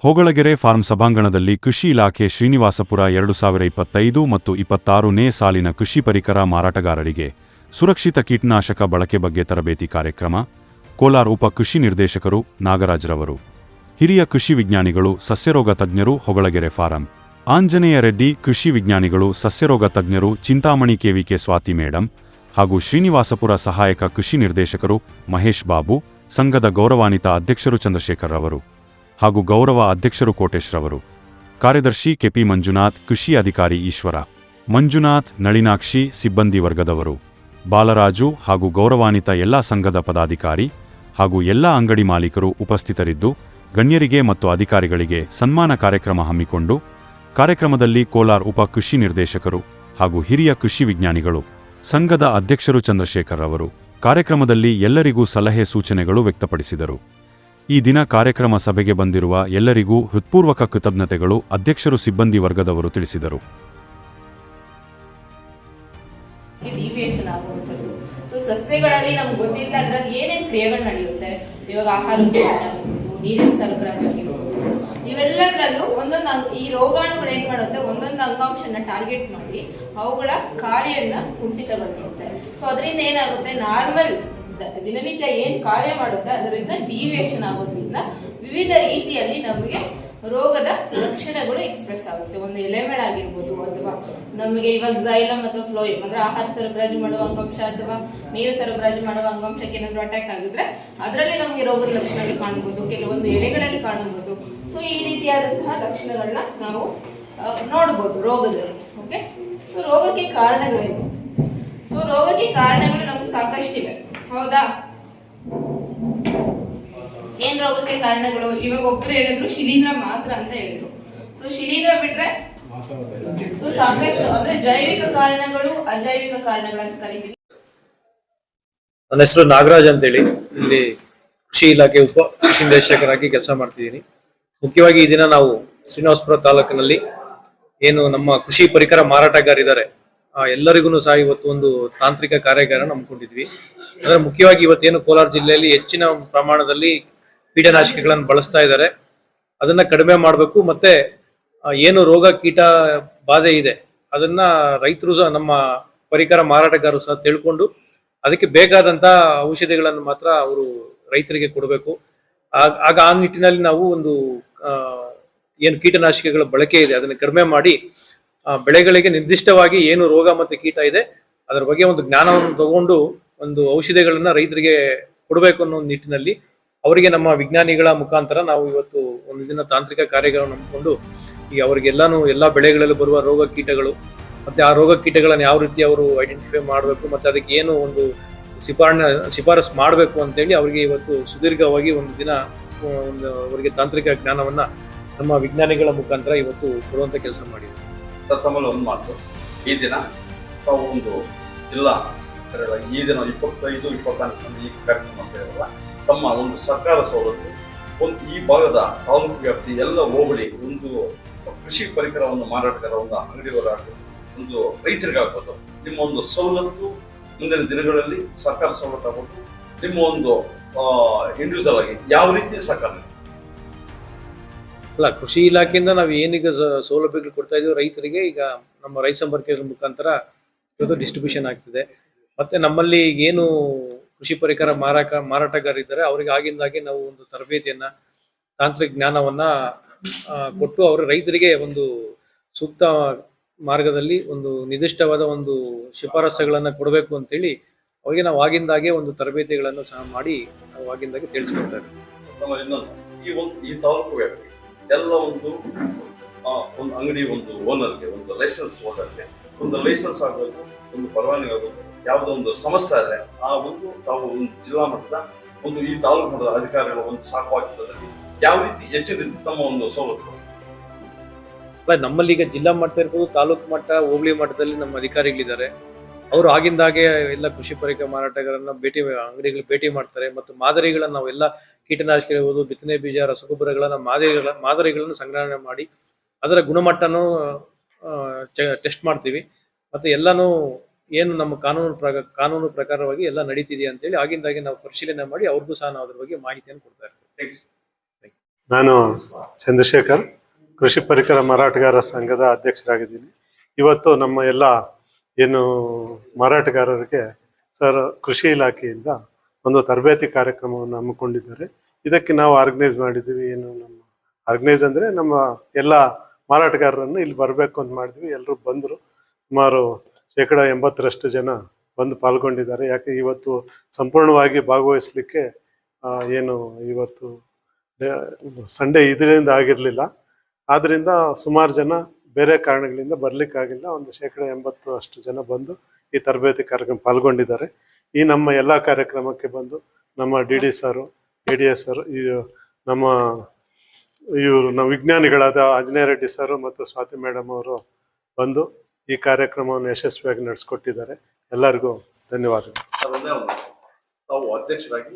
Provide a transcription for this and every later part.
ಹೋಗಳಗೆರೆ form ಸಭಾಂಗಣದಲ್ಲಿ ಕೃಷಿ ಇಲಾಖೆ ಶ್ರೀನಿವಾಸಪುರ 2025 ಮತ್ತು 26ನೇ ಸಾಲಿನ ಕೃಷಿ ಪರಿಕರ ಮಾರಾಟಗಾರರಿಗೆ ಸುರಕ್ಷಿತ ಕೀಟನಾಶಕ ಬಳಕೆ ಬಗ್ಗೆ ತರಬೇತಿ ಕಾರ್ಯಕ್ರಮ. ಕೋಲಾರ ಉಪ ಕೃಷಿ ನಿರ್ದೇಶಕರು ನಾಗರಾಜ್ರವರು, ಹಿರಿಯ ಕೃಷಿ ವಿಜ್ಞಾನಿಗಳು, ಸಸ್ಯರೋಗ ತಜ್ಞರು, ಹೊಗಳಗೆರೆ ಫಾರಂ ಆಂಜನೇಯ ರೆಡ್ಡಿ, ಕೃಷಿ ವಿಜ್ಞಾನಿಗಳು, ಸಸ್ಯರೋಗ ತಜ್ಞರು, ಚಿಂತಾಮಣಿ ಕೆವಿಕೆ ಸ್ವಾತಿ ಮೇಡಂ ಹಾಗೂ ಶ್ರೀನಿವಾಸಪುರ ಸಹಾಯಕ ಕೃಷಿ ನಿರ್ದೇಶಕರು ಮಹೇಶ್ ಬಾಬು, ಸಂಘದ ಗೌರವಾನ್ವಿತ ಅಧ್ಯಕ್ಷರು ಚಂದ್ರಶೇಖರ್ ರವರು ಹಾಗೂ ಗೌರವ ಅಧ್ಯಕ್ಷರು ಕೋಟೇಶ್ ರವರು, ಕಾರ್ಯದರ್ಶಿ ಕೆಪಿ ಮಂಜುನಾಥ್, ಕೃಷಿ ಅಧಿಕಾರಿ ಈಶ್ವರ, ಮಂಜುನಾಥ್, ನಳಿನಾಕ್ಷಿ, ಸಿಬ್ಬಂದಿ ವರ್ಗದವರು, ಬಾಲರಾಜು ಹಾಗೂ ಗೌರವಾನ್ವಿತ ಎಲ್ಲಾ ಸಂಘದ ಪದಾಧಿಕಾರಿ ಹಾಗೂ ಎಲ್ಲಾ ಅಂಗಡಿ ಮಾಲೀಕರು ಉಪಸ್ಥಿತರಿದ್ದು ಗಣ್ಯರಿಗೆ ಮತ್ತು ಅಧಿಕಾರಿಗಳಿಗೆ ಸನ್ಮಾನ ಕಾರ್ಯಕ್ರಮ ಹಮ್ಮಿಕೊಂಡು ಕಾರ್ಯಕ್ರಮದಲ್ಲಿ ಕೋಲಾರ ಉಪ ಕೃಷಿ ನಿರ್ದೇಶಕರು ಹಾಗೂ ಹಿರಿಯ ಕೃಷಿ ವಿಜ್ಞಾನಿಗಳು, ಸಂಘದ ಅಧ್ಯಕ್ಷರು ಚಂದ್ರಶೇಖರ್ ರವರು ಕಾರ್ಯಕ್ರಮದಲ್ಲಿ ಎಲ್ಲರಿಗೂ ಸಲಹೆ ಸೂಚನೆಗಳು ವ್ಯಕ್ತಪಡಿಸಿದರು. ಈ ದಿನ ಕಾರ್ಯಕ್ರಮ ಸಭೆಗೆ ಬಂದಿರುವ ಎಲ್ಲರಿಗೂ ಹೃತ್ಪೂರ್ವಕ ಕೃತಜ್ಞತೆಗಳು ಅಧ್ಯಕ್ಷರು ಸಿಬ್ಬಂದಿ ವರ್ಗದವರು ತಿಳಿಸಿದರು. ಸಸ್ಯಗಳಲ್ಲಿ ನಮ್ಗೆ ಗೊತ್ತಿಲ್ಲ ಅದ್ರಲ್ಲಿ ಏನೇನು ಕ್ರಿಯೆಗಳು ನಡೆಯುತ್ತೆ, ಇವಾಗ ಆಹಾರ ನೀರಿನ ಸರಬರಾಜು ಆಗಿರ್ಬೋದು, ಇವೆಲ್ಲದರಲ್ಲೂ ಒಂದೊಂದು ಈ ರೋಗಾಣುಗಳು ಏನ್ ಮಾಡುತ್ತೆ, ಒಂದೊಂದು ಅಂಗಾಂಶನ ಟಾರ್ಗೆಟ್ ಮಾಡಿ ಅವುಗಳ ಕಾರ್ಯನ ಕುಂಠಿತಗೊಳಿಸುತ್ತೆ. ಸೊ ಅದರಿಂದ ಏನಾಗುತ್ತೆ, ನಾರ್ಮಲ್ ದಿನನಿತ್ಯ ಏನ್ ಕಾರ್ಯ ಮಾಡುತ್ತೆ ಅದರಿಂದ ಡಿವಿಯೇಷನ್ ಆಗೋದ್ರಿಂದ ವಿವಿಧ ರೀತಿಯಲ್ಲಿ ನಮಗೆ ರೋಗದ ಲಕ್ಷಣಗಳು ಎಕ್ಸ್ಪ್ರೆಸ್ ಆಗುತ್ತೆ. ಒಂದು ಎಲೆಮೆಡ್ ಆಗಿರ್ಬೋದು, ಅಥವಾ ನಮಗೆ ಇವಾಗ ಝೈಲಮ್ ಅಥವಾ ಫ್ಲೋಯಿಮ್ ಅಂದ್ರೆ ಆಹಾರ ಸರಬರಾಜು ಮಾಡುವ ಅಂಗಾಂಶ ಅಥವಾ ನೀರು ಸರಬರಾಜು ಮಾಡುವ ಅಂಗಾಂಶಕ್ಕೆ ಏನಾದ್ರು ಅಟ್ಯಾಕ್ ಆಗಿದ್ರೆ ಅದರಲ್ಲಿ ನಮಗೆ ರೋಗದ ಲಕ್ಷಣಗಳು ಕಾಣಬಹುದು, ಕೆಲವೊಂದು ಎಲೆಗಳಲ್ಲಿ ಕಾಣಬಹುದು. ಸೊ ಈ ರೀತಿಯಾದಂತಹ ಲಕ್ಷಣಗಳನ್ನ ನಾವು ನೋಡಬಹುದು ರೋಗದಲ್ಲಿ. ಓಕೆ, ಸೊ ರೋಗಕ್ಕೆ ಕಾರಣಗಳೇನು? ಸೊ ರೋಗಕ್ಕೆ ಕಾರಣಗಳು ನಮ್ಗೆ ಸಾಕಷ್ಟಿವೆ, ಹೌದಾ? ಏನ್ ರೋಗಕ್ಕೆ ಕಾರಣಗಳು? ಇವಾಗ ಒಬ್ರು ಹೇಳಿದ್ರು ಶಿಲೀಂಧ್ರ ಮಾತ್ರ ಅಂತ ಹೇಳಿದ್ರು. ಸೊ ಶಿಲೀಂಧ್ರ ಬಿಟ್ರೆ ಸೊ ಸಾಕಷ್ಟು ಅಂದ್ರೆ ಜೈವಿಕ ಕಾರಣಗಳು, ಅಜೈವಿಕ ಕಾರಣಗಳು ಅಂತ ಕರಿತೀವಿ. ನನ್ನ ಹೆಸರು ನಾಗರಾಜ್ ಅಂತ ಹೇಳಿ, ಇಲ್ಲಿ ಕೃಷಿ ಇಲಾಖೆ ಉಪ ಕೃಷಿ ನಿರ್ದೇಶಕರಾಗಿ ಕೆಲಸ ಮಾಡ್ತಿದ್ದೀನಿ. ಮುಖ್ಯವಾಗಿ ಈ ದಿನ ನಾವು ಶ್ರೀನಿವಾಸಪುರ ತಾಲೂಕಿನಲ್ಲಿ ಏನು ನಮ್ಮ ಕೃಷಿ ಪರಿಕರ ಮಾರಾಟಗಾರಿದ್ದಾರೆ ಎಲ್ಲರಿಗೂ ಸಹ ಇವತ್ತು ಒಂದು ತಾಂತ್ರಿಕ ಕಾರ್ಯಾಗಾರ ಹಮ್ಮಿಕೊಂಡಿದ್ವಿ. ಅಂದ್ರೆ ಮುಖ್ಯವಾಗಿ ಇವತ್ತೇನು ಕೋಲಾರ ಜಿಲ್ಲೆಯಲ್ಲಿ ಹೆಚ್ಚಿನ ಪ್ರಮಾಣದಲ್ಲಿ ಕೀಟನಾಶಕಗಳನ್ನು ಬಳಸ್ತಾ ಇದ್ದಾರೆ, ಅದನ್ನ ಕಡಿಮೆ ಮಾಡಬೇಕು. ಮತ್ತೆ ಏನು ರೋಗ ಕೀಟ ಬಾಧೆ ಇದೆ ಅದನ್ನ ರೈತರು ಸಹ ನಮ್ಮ ಪರಿಕರ ಮಾರಾಟಗಾರರು ಸಹ ತಿಳ್ಕೊಂಡು ಅದಕ್ಕೆ ಬೇಕಾದಂತ ಔಷಧಿಗಳನ್ನು ಮಾತ್ರ ಅವರು ರೈತರಿಗೆ ಕೊಡಬೇಕು. ಆಗ ಆ ನಿಟ್ಟಿನಲ್ಲಿ ನಾವು ಒಂದು ಏನು ಕೀಟನಾಶಕಗಳ ಬಳಕೆ ಇದೆ ಅದನ್ನ ಕಡಿಮೆ ಮಾಡಿ ಬೆಳೆಗಳಿಗೆ ನಿರ್ದಿಷ್ಟವಾಗಿ ಏನು ರೋಗ ಮತ್ತೆ ಕೀಟ ಇದೆ ಅದರ ಬಗ್ಗೆ ಒಂದು ಜ್ಞಾನವನ್ನು ತಗೊಂಡು ಒಂದು ಔಷಧಿಗಳನ್ನ ರೈತರಿಗೆ ಕೊಡಬೇಕು ಅನ್ನೋ ನಿಟ್ಟಿನಲ್ಲಿ ಅವರಿಗೆ ನಮ್ಮ ವಿಜ್ಞಾನಿಗಳ ಮುಖಾಂತರ ನಾವು ಇವತ್ತು ಒಂದು ದಿನ ತಾಂತ್ರಿಕ ಕಾರ್ಯಗಳನ್ನು ಹಮ್ಮಿಕೊಂಡು ಈಗ ಅವರಿಗೆಲ್ಲಾನು ಎಲ್ಲಾ ಬೆಳೆಗಳಲ್ಲಿ ಬರುವ ರೋಗ ಕೀಟಗಳು ಮತ್ತೆ ಆ ರೋಗ ಕೀಟಗಳನ್ನು ಯಾವ ರೀತಿ ಅವರು ಐಡೆಂಟಿಫೈ ಮಾಡಬೇಕು ಮತ್ತೆ ಅದಕ್ಕೆ ಏನು ಒಂದು ಶಿಫಾರಸ್ ಮಾಡಬೇಕು ಅಂತೇಳಿ ಅವರಿಗೆ ಇವತ್ತು ಸುದೀರ್ಘವಾಗಿ ಒಂದು ದಿನ ಅವರಿಗೆ ತಾಂತ್ರಿಕ ಜ್ಞಾನವನ್ನ ನಮ್ಮ ವಿಜ್ಞಾನಿಗಳ ಮುಖಾಂತರ ಇವತ್ತು ಕೊಡುವಂತ ಕೆಲಸ ಮಾಡಿದೆ. ತಮ್ಮಲ್ಲಿ ಒಂದು ಮಾತು, ಈ ದಿನ ತಾವು ಒಂದು ಜಿಲ್ಲಾ ಈ ದಿನ 25-24 ಈ ಕಾರ್ಯಕ್ರಮ ಅಂತ ಇರಲ್ಲ, ತಮ್ಮ ಒಂದು ಸರ್ಕಾರ ಸವಲತ್ತು ಒಂದು ಈ ಭಾಗದ ತಾಲೂಕು ವ್ಯಾಪ್ತಿ ಎಲ್ಲ ಹೋಬಳಿ ಒಂದು ಕೃಷಿ ಪರಿಕರವನ್ನು ಮಾರಾಟಗಾರ ಒಂದು ಅಂಗಡಿಯವರಾಗಬಹುದು, ಒಂದು ರೈತರಿಗಾಗ್ಬೋದು, ನಿಮ್ಮ ಒಂದು ಸವಲತ್ತು ಮುಂದಿನ ದಿನಗಳಲ್ಲಿ ಸರ್ಕಾರ ಸವಲತ್ತು ಆಗ್ಬೋದು, ನಿಮ್ಮ ಒಂದು ಇಂಡಿವಿಜುವಲ್ ಆಗಿ ಯಾವ ರೀತಿ ಸರ್ಕಾರ ಅಲ್ಲ, ಕೃಷಿ ಇಲಾಖೆಯಿಂದ ನಾವು ಏನೀಗ ಸೌಲಭ್ಯಗಳು ಕೊಡ್ತಾ ಇದೀವಿ ರೈತರಿಗೆ, ಈಗ ನಮ್ಮ ರೈತ ಸಂಪರ್ಕದ ಮುಖಾಂತರ ಇವತ್ತು ಡಿಸ್ಟ್ರಿಬ್ಯೂಷನ್ ಆಗ್ತಿದೆ. ಮತ್ತೆ ನಮ್ಮಲ್ಲಿ ಏನು ಕೃಷಿ ಪರಿಕರ ಮಾರಾಟಗಾರಿದ್ದಾರೆ ಅವರಿಗೆ ಆಗಿಂದಾಗೆ ನಾವು ಒಂದು ತರಬೇತಿಯನ್ನ ತಾಂತ್ರಿಕ ಜ್ಞಾನವನ್ನ ಕೊಟ್ಟು ಅವರು ರೈತರಿಗೆ ಒಂದು ಸೂಕ್ತ ಮಾರ್ಗದಲ್ಲಿ ಒಂದು ನಿರ್ದಿಷ್ಟವಾದ ಒಂದು ಶಿಫಾರಸುಗಳನ್ನ ಕೊಡಬೇಕು ಅಂತೇಳಿ ಅವರಿಗೆ ನಾವು ಆಗಿಂದಾಗೆ ಒಂದು ತರಬೇತಿಗಳನ್ನು ಸಹ ಮಾಡಿ ನಾವು ಆಗಿಂದಾಗೆ ತಿಳಿಸ್ಕೊಡ್ತಾ ಇದ್ದೀವಿ. ಈ ತಾಲೂಕು ವ್ಯಾಪ್ತಿ ಎಲ್ಲ ಒಂದು ಅಂಗಡಿ ಒಂದು ಓನರ್ಗೆ ಒಂದು ಲೈಸೆನ್ಸ್ ಓನರ್ಗೆ ಒಂದು ಲೈಸೆನ್ಸ್ ಆಗೋದು, ಒಂದು ಪರವಾನಗಿ ಆಗೋದು, ಯಾವುದೋ ಒಂದು ಸಮಸ್ಯೆ ಆದರೆ ಆ ಒಂದು ತಾವು ಒಂದು ಜಿಲ್ಲಾ ಮಟ್ಟದ ಒಂದು ಈ ತಾಲೂಕು ಮಟ್ಟದ ಅಧಿಕಾರಿಗಳ ಒಂದು ಸಾಕುವಾಗಿದ್ದದಲ್ಲಿ ಯಾವ ರೀತಿ ಹೆಚ್ಚಿನ ರೀತಿ ತಮ್ಮ ಒಂದು ಸವಲತ್ತು ನಮ್ಮಲ್ಲಿ ಈಗ ಜಿಲ್ಲಾ ಮಟ್ಟ ಇರ್ಬೋದು, ತಾಲೂಕು ಮಟ್ಟ, ಹೋಬಳಿ ಮಟ್ಟದಲ್ಲಿ ನಮ್ಮ ಅಧಿಕಾರಿಗಳಿದ್ದಾರೆ. ಅವರು ಆಗಿಂದಾಗೆ ಎಲ್ಲ ಕೃಷಿ ಪರಿಕರ ಮಾರಾಟಗಾರರನ್ನ ಅಂಗಡಿಗಳು ಭೇಟಿ ಮಾಡ್ತಾರೆ ಮತ್ತು ಮಾದರಿಗಳನ್ನ ನಾವೆಲ್ಲ ಕೀಟನಾಶಕ ಇರ್ಬೋದು, ಬಿತ್ತನೆ ಬೀಜ, ರಸಗೊಬ್ಬರಗಳನ್ನ ಮಾದರಿಗಳನ್ನ ಸಂಗ್ರಹಣೆ ಮಾಡಿ ಅದರ ಗುಣಮಟ್ಟನೂ ಟೆಸ್ಟ್ ಮಾಡ್ತೀವಿ. ಮತ್ತೆ ಎಲ್ಲಾನು ಏನು ನಮ್ಮ ಕಾನೂನು ಪ್ರಕಾರವಾಗಿ ಎಲ್ಲ ನಡೀತಿದೆ ಅಂತೇಳಿ ಆಗಿಂದಾಗೆ ನಾವು ಪರಿಶೀಲನೆ ಮಾಡಿ ಅವ್ರಿಗೂ ಸಹ ನಾವು ಅದ್ರ ಬಗ್ಗೆ ಮಾಹಿತಿಯನ್ನು ಕೊಡ್ತಾ ಇರ್ತೀವಿ. ನಾನು ಚಂದ್ರಶೇಖರ್, ಕೃಷಿ ಪರಿಕರ ಮಾರಾಟಗಾರರ ಸಂಘದ ಅಧ್ಯಕ್ಷರಾಗಿದ್ದೀನಿ. ಇವತ್ತು ನಮ್ಮ ಎಲ್ಲ ಏನು ಮಾರಾಟಗಾರರಿಗೆ ಸರ್ ಕೃಷಿ ಇಲಾಖೆಯಿಂದ ಒಂದು ತರಬೇತಿ ಕಾರ್ಯಕ್ರಮವನ್ನು ಹಮ್ಮಿಕೊಂಡಿದ್ದಾರೆ. ಇದಕ್ಕೆ ನಾವು ಆರ್ಗನೈಸ್ ಮಾಡಿದ್ದೀವಿ. ಆರ್ಗನೈಸ್ ಅಂದರೆ ನಮ್ಮ ಎಲ್ಲ ಮಾರಾಟಗಾರರನ್ನು ಇಲ್ಲಿ ಬರಬೇಕು ಅಂತ ಮಾಡಿದ್ವಿ. ಎಲ್ಲರೂ ಬಂದರು. ಸುಮಾರು 80% ಜನ ಬಂದು ಪಾಲ್ಗೊಂಡಿದ್ದಾರೆ. ಯಾಕೆ ಇವತ್ತು ಸಂಪೂರ್ಣವಾಗಿ ಭಾಗವಹಿಸಲಿಕ್ಕೆ ಇವತ್ತು ಸಂಡೇ ಇದರಿಂದ ಆಗಿರಲಿಲ್ಲ. ಆದ್ದರಿಂದ ಸುಮಾರು ಜನ ಬೇರೆ ಕಾರಣಗಳಿಂದ ಬರಲಿಕ್ಕಾಗಿಲ್ಲ. ಒಂದು 80% ಜನ ಬಂದು ಈ ತರಬೇತಿ ಕಾರ್ಯಕ್ರಮ ಪಾಲ್ಗೊಂಡಿದ್ದಾರೆ. ಈ ನಮ್ಮ ಎಲ್ಲ ಕಾರ್ಯಕ್ರಮಕ್ಕೆ ಬಂದು ನಮ್ಮ DD ಸರು, ADS ಸರ್, ನಮ್ಮ ವಿಜ್ಞಾನಿಗಳಾದ ಆಂಜನೇಯ ರೆಡ್ಡಿ ಸರು ಮತ್ತು ಸ್ವಾತಿ ಮೇಡಮ್ ಅವರು ಬಂದು ಈ ಕಾರ್ಯಕ್ರಮವನ್ನು ಯಶಸ್ವಿಯಾಗಿ ನಡೆಸ್ಕೊಟ್ಟಿದ್ದಾರೆ. ಎಲ್ಲರಿಗೂ ಧನ್ಯವಾದಗಳು. ತಾವು ಅಧ್ಯಕ್ಷರಾಗಿ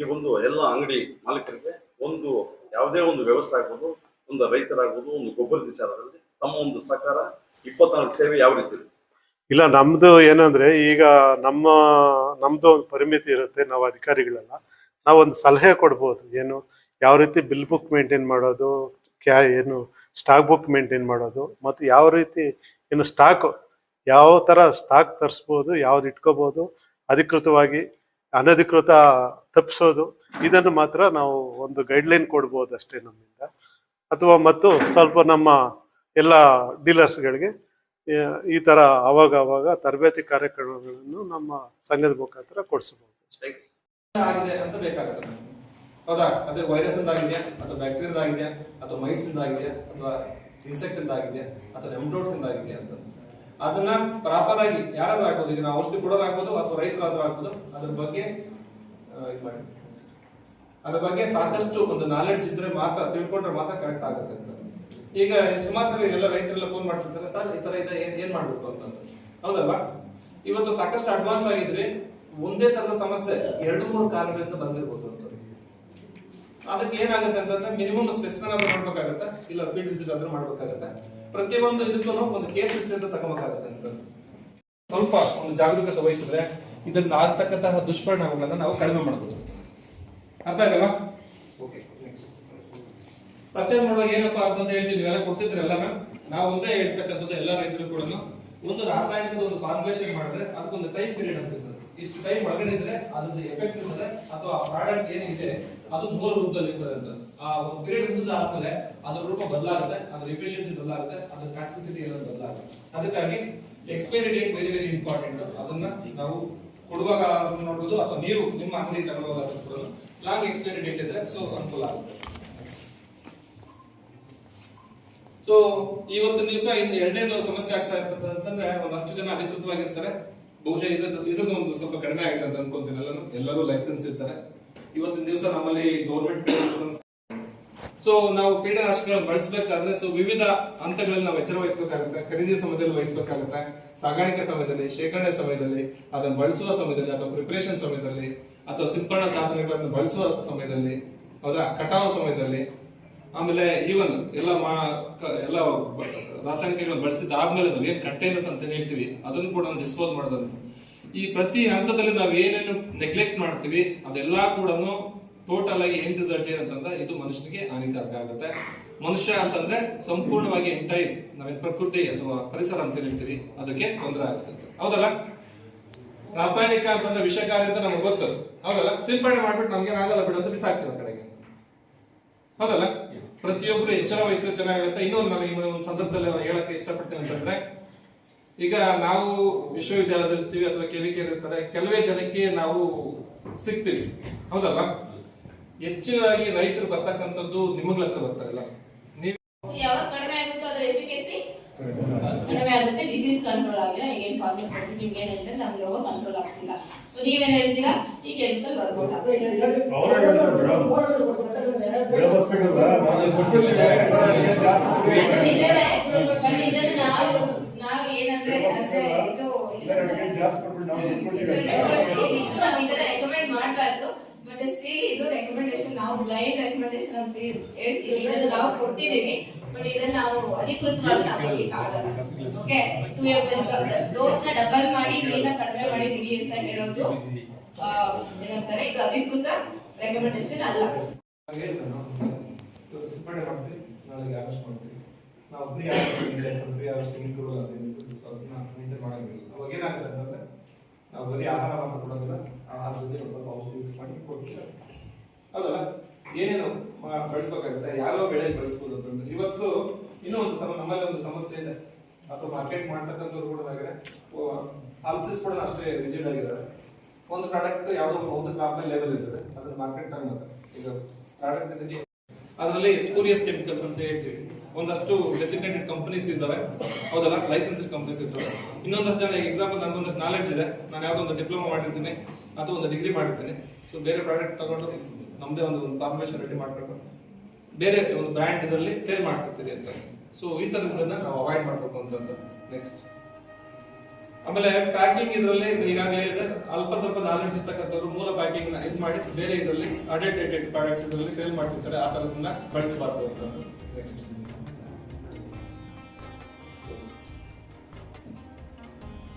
ಈ ಒಂದು ಎಲ್ಲ ಅಂಗಡಿ ಮಾಲೀಕರಿಗೆ ಒಂದು ಯಾವುದೇ ಒಂದು ವ್ಯವಸ್ಥೆ ಆಗ್ಬೋದು, ಒಂದು ರೈತರಾಗ್ಬೋದು, ಒಂದು ಗೊಬ್ಬರದ ವಿಚಾರದಲ್ಲಿ ತಮ್ಮ ಒಂದು ಸಹಕಾರ 24 ಸೇವೆ ಯಾವ ರೀತಿ ಇರುತ್ತೆ? ಇಲ್ಲ, ನಮ್ದು ಏನಂದ್ರೆ ಈಗ ನಮ್ದು ಒಂದು ಪರಿಮಿತಿ ಇರುತ್ತೆ. ನಾವು ಅಧಿಕಾರಿಗಳೆಲ್ಲ ನಾವೊಂದು ಸಲಹೆ ಕೊಡ್ಬೋದು. ಯಾವ ರೀತಿ ಬಿಲ್ ಬುಕ್ ಮೇಂಟೈನ್ ಮಾಡೋದು, ಸ್ಟಾಕ್ ಬುಕ್ ಮೇಂಟೈನ್ ಮಾಡೋದು, ಮತ್ತು ಯಾವ ರೀತಿ ಯಾವ ಥರ ಸ್ಟಾಕ್ ತರಿಸ್ಬೋದು, ಯಾವ್ದು ಇಟ್ಕೋಬೋದು, ಅಧಿಕೃತವಾಗಿ ಅನಧಿಕೃತ ತಪ್ಪಿಸೋದು, ಇದನ್ನು ಮಾತ್ರ ನಾವು ಒಂದು ಗೈಡ್ಲೈನ್ ಕೊಡ್ಬೋದು ಅಷ್ಟೇ ನಮ್ಮಿಂದ. ಅಥವಾ ಮತ್ತು ಸ್ವಲ್ಪ ನಮ್ಮ ಎಲ್ಲ ಡೀಲರ್ಸ್ಗಳಿಗೆ ಈ ಥರ ಅವಾಗ ತರಬೇತಿ ಕಾರ್ಯಕ್ರಮಗಳನ್ನು ನಮ್ಮ ಸಂಘದ ಮುಖಾಂತರ ಕೊಡಿಸಬಹುದು. ಆಗಿದೆ ಅಂತ ಬೇಕಾಗುತ್ತೆ. ಹೌದಾ? ಅದೇ ವೈರಸ್ ಇಂದ ಆಗಿದೆಯಾ, ಅಥವಾ ಬ್ಯಾಕ್ಟೀರಿಯಾ ಆಗಿದೆಯಾ, ಅಥವಾ ಮೈಟ್ಸ್ ಇಂದ ಆಗಿದೆಯಾ, ಅಥವಾ ಇನ್ಸೆಕ್ಟ್ ಇಂದ ಆಗಿದೆಯಾ, ಅಥವಾ ನೆಮ್ಟೋಡ್ಸ್ ಇಂದ ಆಗಿದೆಯಾ ಅಂತ ಅದನ್ನ ಪ್ರಾಪರ್ ಆಗಿ ಯಾರಾದ್ರೂ ಆಗ್ಬೋದು. ಈಗ ನಾವು ಔಷಧಿ ಕೊಡೋದಾಗ್ಬೋದು ಅಥವಾ ರೈತರಾದ್ರೂ ಆಗ್ಬೋದು. ಅದ್ರ ಬಗ್ಗೆ ಸಾಕಷ್ಟು ಒಂದು ನಾಲೆಡ್ಜ್ ಇದ್ರೆ ಮಾತ್ರ, ತಿಳ್ಕೊಂಡ್ರೆ ಮಾತ್ರ ಕರೆಕ್ಟ್ ಆಗುತ್ತೆ ಅಂತ. ಈಗ ಸುಮಾರು ಸರಿ ಎಲ್ಲ ರೈತರೆಲ್ಲ ಫೋನ್ ಮಾಡ್ತಿರ್ತಾರೆ, ಸರ್ ಈ ತರ ಇದೆ, ಏನ್ ಮಾಡ್ಬೇಕು ಅಂತ. ಹೌದಲ್ವಾ? ಇವತ್ತು ಸಾಕಷ್ಟು ಅಡ್ವಾನ್ಸ್ ಆಗಿದ್ರೆ ಒಂದೇ ತರದ ಸಮಸ್ಯೆ 2-3 ಕಾರಣಗಳಿಂದ ಬಂದಿರ್ಬೋದು ಅಂತ. ಅದಕ್ಕೆ ಏನಾಗುತ್ತೆ ಅಂತಂದ್ರೆ ಮಿನಿಮಮ್ ಸ್ಪೆಸಿಫಿಕ್ ಆದ್ರೂ ಮಾಡ್ಬೇಕಾಗತ್ತೆ, ಇಲ್ಲ ಫೀಲ್ಡ್ ವಿಸಿಟ್ ಆದ್ರೂ ಮಾಡ್ಬೇಕಾಗತ್ತೆ. ಪ್ರತಿಯೊಂದು ಇದಕ್ಕೂ ಒಂದು ಕೇಸ್ ಹಿಸ್ಟ್ರಿ ಅಂತ ತಗೋಬೇಕಾಗತ್ತೆ ಅಂತ. ಸ್ವಲ್ಪ ಒಂದು ಜಾಗರೂಕತೆ ವಹಿಸಿದ್ರೆ ಇದರಿಂದ ಆಗ್ತಕ್ಕಂತಹ ದುಷ್ಪರಿಣಾಮಗಳನ್ನ ನಾವು ಕಡಿಮೆ ಮಾಡಬಹುದು. ಅರ್ಥ ಆಗಲ್ಲ? ಓಕೆ, ನೆಕ್ಸ್ಟ್ ಪರ್ಚೇಸ್ ಮಾಡುವಾಗ ಏನಪ್ಪಾ ಅಂತ ಹೇಳ್ತೀವಿ, ನೀವೆಲ್ಲ ಕೊಡ್ತಿದ್ರಲ್ಲ. ನಾವು ಒಂದೇ ಹೇಳ್ತಕ್ಕಂಥದ್ದು ಎಲ್ಲ ರೈತರು ಕೂಡ ಒಂದು ರಾಸಾಯನಿಕದ ಒಂದು ಫಾರ್ಮುಲೇಷನ್ ಮಾಡಿದ್ರೆ ಅದಕ್ಕೊಂದು ಟೈಮ್ ಪೀರಿಯಡ್ ಅಂತ ಇರ್ತದೆ. ಇಷ್ಟು ಟೈಮ್ ಒಳಗಡೆ ಇದ್ರೆ ಅದ್ರ ಎಫೆಕ್ಟ್ ಇರ್ತದೆ, ಅಥವಾ ಆ ಪ್ರಾಡಕ್ಟ್ ಏನಿದೆ ಅದು ಮೂಲ ರೂಪದಲ್ಲಿ ಇರ್ತದೆ ಅಂತ. ಆ ಒಂದು ಪೀರಿಯಡ್ ಮುಗಿದ ಆದ್ಮೇಲೆ ಅದ್ರ ರೂಪ ಬದಲಾಗುತ್ತೆ, ಅದ್ರ ಎಫಿಷಿಯನ್ಸಿ ಬದಲಾಗುತ್ತೆ, ಅದ್ರ ಟಾಕ್ಸಿಸಿಟಿ ಎಲ್ಲ ಬದಲಾಗುತ್ತೆ. ಅದಕ್ಕಾಗಿ expiry date very very important. ಅದನ್ನ ನಾವು ಕೊಡುವಾಗ ನೋಡ್ಬೋದು, ಅಥವಾ ನೀವು ನಿಮ್ಮ ಅಂಗಡಿ ತಗೊಳ್ಳುವಾಗ ಲಾಂಗ್ ಎಕ್ಸ್ಪೈರಿ ಡೇಟ್ ಇದ್ರೆ ಸೊ ಅನುಕೂಲ ಆಗುತ್ತೆ. ಸೊ ಇವತ್ತಿನ ದಿವಸ ಎರಡನೇದು ಸಮಸ್ಯೆ ಆಗ್ತಾ ಇರ್ತದೆ ಅಂತಂದ್ರೆ, ಒಂದಷ್ಟು ಜನ ಅಧಿಕೃತವಾಗಿರ್ತಾರೆ. ಬಹುಶಃ ಇದ್ರದ್ದು ಒಂದು ಸ್ವಲ್ಪ ಕಡಿಮೆ ಆಗಿದೆ ಅಂತ ಅನ್ಕೊಂತೀನಿ. ಎಲ್ಲರೂ ಲೈಸೆನ್ಸ್ ಇರ್ತಾರೆ. ಇವತ್ತಿನ ದಿವಸ ನಮ್ಮಲ್ಲಿ ಗೌರ್ಮೆಂಟ್ ಸೊ ನಾವು ಕೀಟನಾಶಕಗಳನ್ನು ಬಳಸಬೇಕಾದ್ರೆ ವಿವಿಧ ಹಂತಗಳಲ್ಲಿ ನಾವು ಎಚ್ಚರ ವಹಿಸಬೇಕಾಗುತ್ತೆ. ಖರೀದಿ ಸಮಯದಲ್ಲಿ ವಹಿಸಬೇಕಾಗುತ್ತೆ, ಸಾಗಾಣಿಕೆ ಸಮಯದಲ್ಲಿ, ಶೇಖರಣೆ ಸಮಯದಲ್ಲಿ, ಅದನ್ನು ಬಳಸುವ ಸಮಯದಲ್ಲಿ, ಅಥವಾ ಪ್ರಿಪರೇಷನ್ ಸಮಯದಲ್ಲಿ, ಅಥವಾ ಸಿಂಪರಣಾ ಸಾಧನಗಳನ್ನು ಬಳಸುವ ಸಮಯದಲ್ಲಿ, ಹೌದಾ, ಕಟಾವು ಸಮಯದಲ್ಲಿ, ಆಮೇಲೆ ಈವನ್ ಎಲ್ಲ ರಾಸಾಯನಿಕಗಳನ್ನು ಬಳಸಿದಾದ್ಮೇಲೆ ನಾವು ಏನ್ ಕಂಟೈನರ್ಸ್ ಅಂತ ಹೇಳ್ತೀವಿ ಅದನ್ನು ಕೂಡ ಡಿಸ್ಪೋಸ್ ಮಾಡೋದನ್ನು. ಈ ಪ್ರತಿ ಹಂತದಲ್ಲಿ ನಾವು ಏನೇನು ನೆಗ್ಲೆಕ್ಟ್ ಮಾಡ್ತೀವಿ ಅದೆಲ್ಲಾ ಕೂಡ ಟೋಟಲ್ ಆಗಿ ಏನ್ ರಿಸಲ್ಟ್ ಏನಂತಂದ್ರೆ ಇದು ಮನುಷ್ಯನಿಗೆ ಹಾನಿಕಾರಕ ಆಗುತ್ತೆ. ಮನುಷ್ಯ ಅಂತಂದ್ರೆ ಸಂಪೂರ್ಣವಾಗಿ ಎಂಟೈರ್ ನಾವೇನ್ ಪ್ರಕೃತಿ ಅಥವಾ ಪರಿಸರ ಅಂತ ಹೇಳ್ತೀವಿ ಅದಕ್ಕೆ ತೊಂದರೆ ಆಗುತ್ತೆ. ಹೌದಲ್ಲ? ರಾಸಾಯನಿಕ ಅಂತಂದ್ರೆ ವಿಷಕಾರಿ ಅಂತ ನಮ್ಗೆ ಗೊತ್ತು. ಹೌದಲ್ಲ? ಸಿಂಪಡಣೆ ಮಾಡ್ಬಿಟ್ಟು ನಮ್ಗೆ ಆಗಲ್ಲ ಬಿಡು ಅಂತ ಬಿಸಾಕ್ತಿವಿ ಆ ಕಡೆಗೆ. ಹೌದಲ್ಲ? ಪ್ರತಿಯೊಬ್ಬರು ಎಚ್ಚರ ವಹಿಸಿದ್ರೆ ಚೆನ್ನಾಗಿರುತ್ತೆ. ಇನ್ನೊಂದು ನಾನು ಒಂದು ಸಂದರ್ಭದಲ್ಲಿ ಹೇಳಕ್ಕೆ ಇಷ್ಟಪಡ್ತೇನೆ ಅಂತಂದ್ರೆ, ಈಗ ನಾವು ವಿಶ್ವವಿದ್ಯಾಲಯದಲ್ಲಿ ಇರ್ತೀವಿ ಅಥವಾ KVK ಇರ್ತಾರೆ, ಕೆಲವೇ ಜನಕ್ಕೆ ನಾವು ಸಿಗ್ತೀವಿ. ಹೌದಲ್ವಾ? ಹೆಚ್ಚಾಗಿ ರೈತರು ಬರ್ತಕ್ಕಂಥದ್ದು ನಿಮ್ಮಗಳ ಹತ್ರ ಬರ್ತಾರಲ್ಲ, ನೀವು ಯಾವಾಗ ಕಡಿಮೆ ಆಗುತ್ತೋ ಅದರ ಎಫಿಕಸಿ ಕಡಿಮೆ ಆಗುತ್ತೆ, ಡಿಸೀಸ್ ಕಂಟ್ರೋಲ್ ಆಗಿಲ್ಲ. ಈಗೇನು ಫಾರ್ಮರ್ ನಿಮ್ಗೆ ಏನ್ ಹೇಳ್ತಾರೆ, ನಮ್ಗೆ ರೋಗ ಕಂಟ್ರೋಲ್ ಆಗ್ತಿಲ್ಲ. ಸೊ ನೀವೇನ್ ಹೇಳ್ತೀರಾ, ಈ ಕೆಮಿಕಲ್ ವರ್ಕೌಟ್ ಆಗ್ತಿಲ್ಲ. ನಾವು ಏನಂದ್ರೆ ರೆಕಮೆಂಡ್ ಮಾಡಬಾರ್ದು. ಬಟ್ ಸ್ಟಿಲ್ ಇದು ರೆಕಮೆಂಡೇಶನ್, ನಾವು ಬ್ಲೈಂಡ್ ರೆಕಮೆಂಡೇಶನ್ ಅಂತ ಹೇಳ್ತೀವಿ. ಇದನ್ನು ನಾವು ಕೊಟ್ಟಿದ್ದೀವಿ, ಬಟ್ ಇದನ್ನ ನಾವು ಅಧಿಕೃತವಾಗಿ ಮಾಡ್ಲಿಕ್ಕೆ ಆಗಲ್ಲ. ಓಕೆ, ಡೋಸ್ ನ ಡಬಲ್ ಮಾಡಿ ನೀರನ್ನ ಕಡಿಮೆ ಮಾಡಿ ಬಿಡಿ ಅಂತ ಹೇಳೋದು ಏನಂತಾರೆ, ಇದು ಅಧಿಕೃತ ರೆಕಮೆಂಡೇಶನ್ ಅಲ್ಲ. ಸಿಪ್ಪಣೆ ಮಾಡ್ತೀವಿ, ನಾಳೆಗೆ ಅರೆಸ್ಟ್ ಮಾಡ್ತೀವಿ. ನಾವು ಪ್ರೀ ಅರೆಸ್ಟಿಂಗ್ ರೂಲ್ ಅಂತ ಮೇಂಟೈನ್ ಮಾಡಂಗಿಲ್ಲ. ಅವಾಗ ಏನಾಗುತ್ತೆ ಅಂತಂದ್ರೆ ನಾವು ಬರೀ ಆಹಾರ ಮಾತ್ರ ಕೊಡೋದಿಲ್ಲ, ಆಹಾರ ಜೊತೆ ಸ್ವಲ್ಪ ಔಷಧಿ ಮಿಕ್ಸ್ ಮಾಡಿ ಕೊಡ್ತೀವಿ. ಹೌದಲ್ಲ, ಏನೇನು ಬೆಳೆಸ್ಬೇಕಾಗುತ್ತೆ, ಯಾವ ಬೆಳೆ ಬೆಳೆಸ್ಬೋದು ಅಂತಂದ್ರೆ ಇವತ್ತು ಇನ್ನೂ ಒಂದು ನಮ್ಮಲ್ಲಿ ಒಂದು ಸಮಸ್ಯೆ ಇದೆ, ಅಥವಾ ಮಾರ್ಕೆಟ್ ಮಾಡ್ತಕ್ಕಂಥವ್ರು ಕೂಡ ಪಾಲಿಸಿಸ್ ಕೂಡ ಅಷ್ಟೇ ರಿಜಿಡ್ ಆಗಿದ್ದಾರೆ. ಒಂದು ಪ್ರಾಡಕ್ಟ್ ಯಾವುದೋ ಒಂದು ಕ್ರಾಪ್ ಲೆವೆಲ್ ಇರ್ತದೆ, ಅದನ್ನ ಮಾರ್ಕೆಟ್ ಟರ್ನ್ ಮಾಡ್ತಾರೆ. ಈಗ ಪ್ರಾಡಕ್ಟ್ ಅದರಲ್ಲಿ ಸ್ಪೂರಿಯಸ್ ಕೆಮಿಕಲ್ಸ್ ಅಂತ ಹೇಳ್ತೀವಿ. ಒಂದಷ್ಟು ಡೆಸಿಗ್ನೇಟೆಡ್ ಕಂಪನೀಸ್ ಇದ್ದಾವೆ, ಹೌದಲ್ಲ, ಲೈಸೆನ್ಸ್ಡ್ ಕಂಪನೀಸ್ ಇರ್ತವೆ. ಇನ್ನೊಂದಷ್ಟು ಜನ, ಎಕ್ಸಾಂಪಲ್ ನನಗೊಂದಷ್ಟು ನಾಲೆಡ್ಜ್ ಇದೆ, ನಾನು ಯಾವುದೋ ಒಂದು ಡಿಪ್ಲೊಮಾ ಮಾಡಿರ್ತೀನಿ ಅಥವಾ ಒಂದು ಡಿಗ್ರಿ ಮಾಡಿರ್ತೀನಿ. ಸೊ ಬೇರೆ ಪ್ರಾಡಕ್ಟ್ ತಗೊಂಡು ನಮ್ದೇ ಒಂದು ಫಾರ್ಮೇಶನ್ ರೆಡಿ ಮಾಡ್ಕೊಂಡು ಬೇರೆ ಒಂದು ಬ್ರ್ಯಾಂಡ್ ಇದರಲ್ಲಿ ಸೇಲ್ ಮಾಡ್ತಿರ್ತೀರಿ ಅಂತ. ಸೊ ಈ ತರದನ್ನ ನಾವು ಅವಾಯ್ಡ್ ಮಾಡಬೇಕು ಅಂತ. ನೆಕ್ಸ್ಟ್ ಆಮೇಲೆ ಪ್ಯಾಕಿಂಗ್ ಇದರಲ್ಲಿ ಈಗಾಗಲೇ ಹೇಳಿದೆ, ಅಲ್ಪ ಸ್ವಲ್ಪ ನಾಲೆಡ್ಜ್ ಇರ್ತಕ್ಕಂಥವ್ರು ಮೂಲ ಪ್ಯಾಕಿಂಗ್ ನ ಇದು ಮಾಡಿ ಬೇರೆ ಇದರಲ್ಲಿ ಅಡೆಂಟೆಡ್ ಪ್ರಾಡಕ್ಟ್ಸ್ ಇದರಲ್ಲಿ ಸೇಲ್ ಮಾಡ್ತಿರ್ತಾರೆ, ಆ ತರದನ್ನ ಬಳಸಬಾರ್ದು ಅಂತ. ನೆಕ್ಸ್ಟ್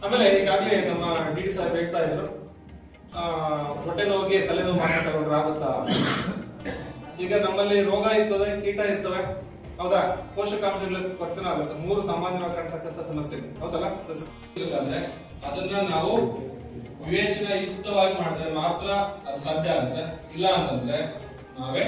ಆಮೇಲೆ ಈಗಾಗಲೇ ನಮ್ಮ ಡಿ ಸಾಹೇಬ್ ಹೇಳ್ತಾ ಇದ್ರು, ಹೊಟ್ಟೆ ನೋವಿಗೆ ತಲೆನೋವು ಮಾತ್ರ ತಗೊಂಡ್ರೆ ಆಗುತ್ತಾ? ಈಗ ನಮ್ಮಲ್ಲಿ ರೋಗ ಇರ್ತದೆ, ಕೀಟ ಇರ್ತವೆ, ಹೌದಾ, ಪೋಷಕಾಂಶಗಳ ಕೊರತೆ ಆಗುತ್ತೆ. 3 ಸಾಮಾನ್ಯವಾಗಿ ಕಾಣಿಸ್ತಕ್ಕಂಥ ಸಮಸ್ಯೆಗಳು, ಹೌದಲ್ಲ. ಅಂದ್ರೆ ಅದನ್ನ ನಾವು ವಿವೇಚನಾಯುಕ್ತವಾಗಿ ಮಾಡಿದ್ರೆ ಮಾತ್ರ ಅದು ಸಾಧ್ಯ ಆಗುತ್ತೆ. ಇಲ್ಲ ಅಂತಂದ್ರೆ ನಾವೇ